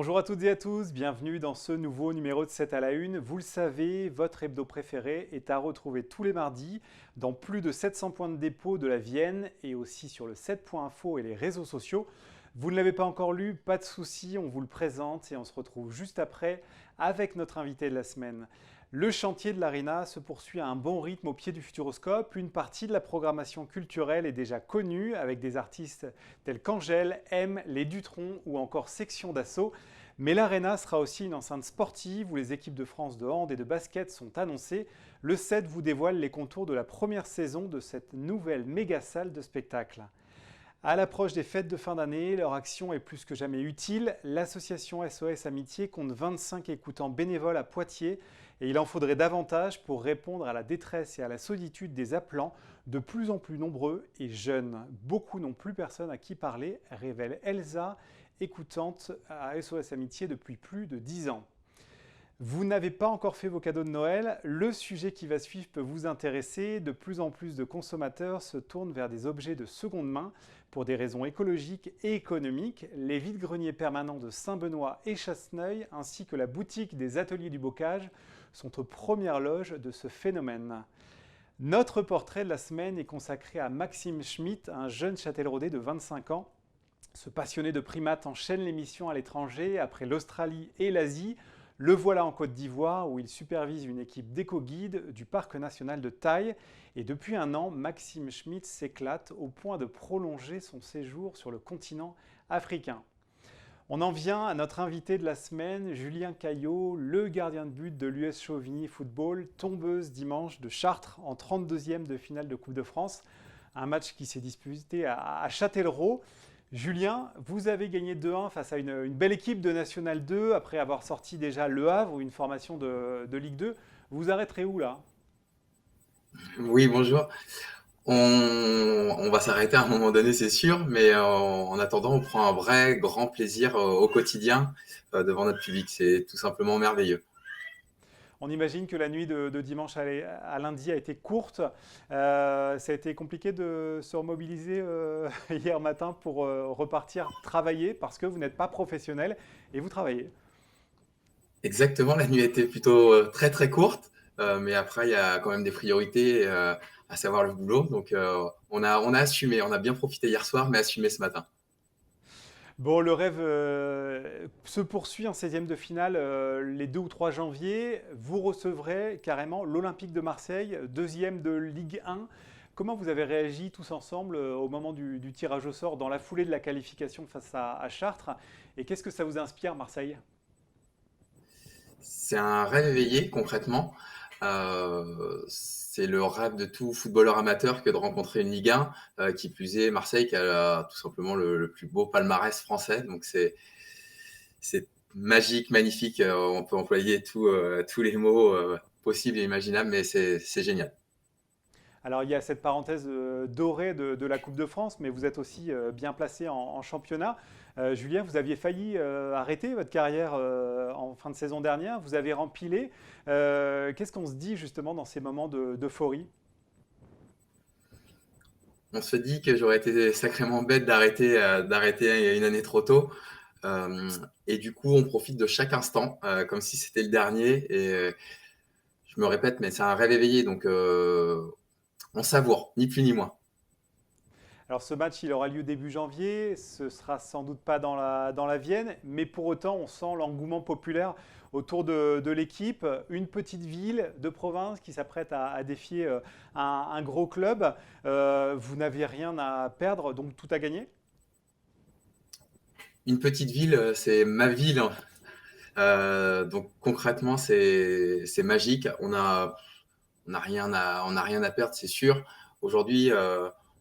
Bonjour à toutes et à tous, bienvenue dans ce nouveau numéro de 7 à la une. Vous le savez, votre hebdo préféré est à retrouver tous les mardis dans plus de 700 points de dépôt de la Vienne et aussi sur le 7.info et les réseaux sociaux. Vous ne l'avez pas encore lu, pas de souci, on vous le présente et on se retrouve juste après avec notre invité de la semaine. Le chantier de l'Arena se poursuit à un bon rythme au pied du Futuroscope. Une partie de la programmation culturelle est déjà connue avec des artistes tels qu'Angèle, M, Les Dutroncs ou encore Section d'Assaut. Mais l'Arena sera aussi une enceinte sportive où les équipes de France de hand et de basket sont annoncées. Le 7 vous dévoile les contours de la première saison de cette nouvelle méga salle de spectacle. À l'approche des fêtes de fin d'année, leur action est plus que jamais utile. L'association SOS Amitié compte 25 écoutants bénévoles à Poitiers et il en faudrait davantage pour répondre à la détresse et à la solitude des appelants, de plus en plus nombreux et jeunes. Beaucoup n'ont plus personne à qui parler, révèle Elsa, écoutante à SOS Amitié depuis plus de 10 ans. Vous n'avez pas encore fait vos cadeaux de Noël, le sujet qui va suivre peut vous intéresser. De plus en plus de consommateurs se tournent vers des objets de seconde main pour des raisons écologiques et économiques. Les vides-greniers permanents de Saint-Benoît et Chasseneuil, ainsi que la boutique des ateliers du bocage, sont aux premières loges de ce phénomène. Notre portrait de la semaine est consacré à Maxime Schmitt, un jeune châtelleraudais de 25 ans. Ce passionné de primates enchaîne les missions à l'étranger après l'Australie et l'Asie. Le voilà en Côte d'Ivoire où il supervise une équipe d'éco-guides du parc national de Taï. Et depuis un an, Maxime Schmitt s'éclate au point de prolonger son séjour sur le continent africain. On en vient à notre invité de la semaine, Julien Caillot, le gardien de but de l'US Chauvigny Football, tombeuse dimanche de Chartres en 32e de finale de Coupe de France. Un match qui s'est disputé à Châtellerault. Julien, vous avez gagné 2-1 face à une belle équipe de National 2 après avoir sorti déjà Le Havre, une formation de Ligue 2. Vous arrêterez où là? Oui, bonjour. On va s'arrêter à un moment donné, c'est sûr, mais en attendant, on prend un vrai grand plaisir au quotidien devant notre public. C'est tout simplement merveilleux. On imagine que la nuit de dimanche à lundi a été courte. Ça a été compliqué de se remobiliser hier matin pour repartir travailler parce que vous n'êtes pas professionnel et vous travaillez. Exactement, la nuit a été plutôt très très courte, mais après, il y a quand même des priorités, à savoir le boulot. Donc, on a assumé, on a bien profité hier soir, mais assumé ce matin. Bon, le rêve se poursuit en 16e de finale les 2 ou 3 janvier. Vous recevrez carrément l'Olympique de Marseille, deuxième de Ligue 1. Comment vous avez réagi tous ensemble au moment du tirage au sort dans la foulée de la qualification face à Chartres? Et qu'est-ce que ça vous inspire, Marseille? C'est un rêve éveillé, concrètement. C'est le rêve de tout footballeur amateur que de rencontrer une Ligue 1, qui plus est Marseille, qui a tout simplement le plus beau palmarès français. Donc c'est magique, magnifique. On peut employer tous les mots possibles et imaginables, mais c'est génial. Alors il y a cette parenthèse dorée de la Coupe de France, mais vous êtes aussi bien placé en championnat. Julien, vous aviez failli arrêter votre carrière en fin de saison dernière, vous avez rempilé. Qu'est-ce qu'on se dit justement dans ces moments d'euphorie? On se dit que j'aurais été sacrément bête d'arrêter une année trop tôt. Et du coup, on profite de chaque instant, comme si c'était le dernier. Et je me répète, mais c'est un rêve éveillé, donc on savoure, ni plus ni moins. Alors ce match, il aura lieu début janvier, ce sera sans doute pas dans la Vienne, mais pour autant, on sent l'engouement populaire autour de l'équipe. Une petite ville de province qui s'apprête à défier un gros club. Vous n'avez rien à perdre, donc tout à gagner. Une petite ville, c'est ma ville. Donc concrètement, c'est magique. On a rien à perdre, c'est sûr. Aujourd'hui,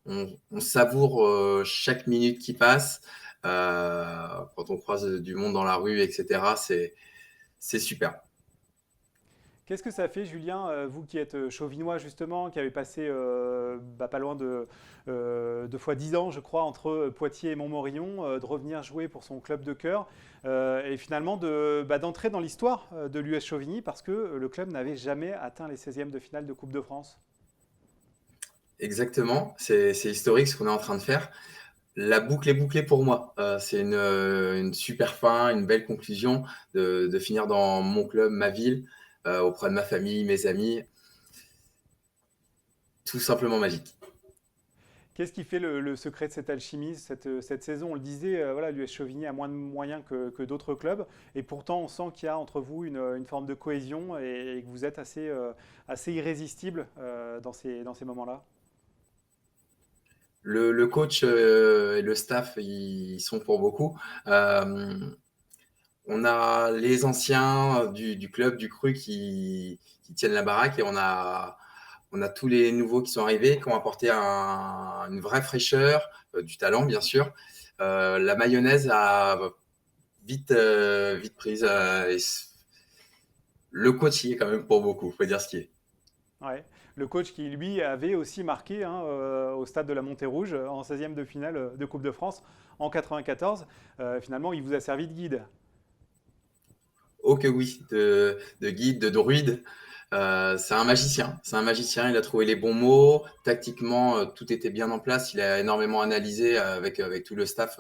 on savoure chaque minute qui passe. Quand on croise du monde dans la rue, etc., c'est super. Qu'est-ce que ça fait, Julien, vous qui êtes chauvinois justement, qui avez passé pas loin de 10 ans, je crois, entre Poitiers et Montmorillon, de revenir jouer pour son club de cœur et finalement d'entrer dans l'histoire de l'US Chauvigny parce que le club n'avait jamais atteint les 16e de finale de Coupe de France. Exactement, c'est historique ce qu'on est en train de faire. La boucle est bouclée pour moi. C'est une super fin, une belle conclusion de finir dans mon club, ma ville, auprès de ma famille, mes amis. Tout simplement magique. Qu'est-ce qui fait le secret de cette alchimie cette saison? On le disait, voilà, l'US Chauvigny a moins de moyens que d'autres clubs, et pourtant on sent qu'il y a entre vous une forme de cohésion et que vous êtes assez irrésistible dans ces moments-là. Le coach et le staff, ils sont pour beaucoup. On a les anciens du club, du cru qui tiennent la baraque et on a tous les nouveaux qui sont arrivés, qui ont apporté une vraie fraîcheur, du talent bien sûr. La mayonnaise a vite prise. Le coach y est quand même pour beaucoup, faut dire ce qui est. Ouais. Le coach qui, lui, avait aussi marqué hein, au stade de la Montée-Rouge en 16e de finale de Coupe de France en 94. Finalement, il vous a servi de guide. Oh que oui, de guide, de druide. C'est un magicien. C'est un magicien. Il a trouvé les bons mots. Tactiquement, tout était bien en place. Il a énormément analysé avec tout le staff,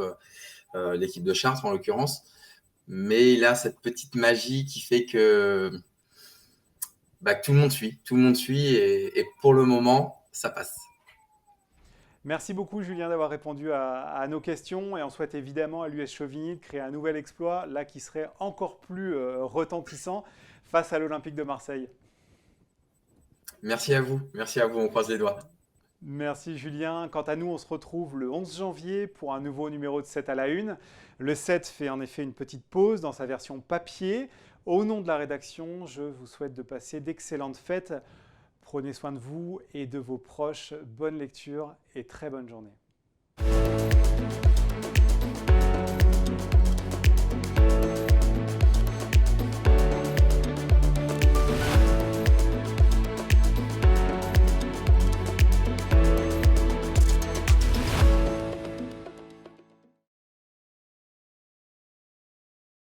l'équipe de Chartres en l'occurrence. Mais il a cette petite magie qui fait que tout le monde suit. Tout le monde suit et pour le moment, ça passe. Merci beaucoup, Julien, d'avoir répondu à nos questions et on souhaite évidemment à l'US Chauvigny de créer un nouvel exploit, là qui serait encore plus retentissant face à l'Olympique de Marseille. Merci à vous. Merci à vous. On croise les doigts. Merci Julien. Quant à nous, on se retrouve le 11 janvier pour un nouveau numéro de 7 à la une. Le 7 fait en effet une petite pause dans sa version papier. Au nom de la rédaction, je vous souhaite de passer d'excellentes fêtes. Prenez soin de vous et de vos proches. Bonne lecture et très bonne journée.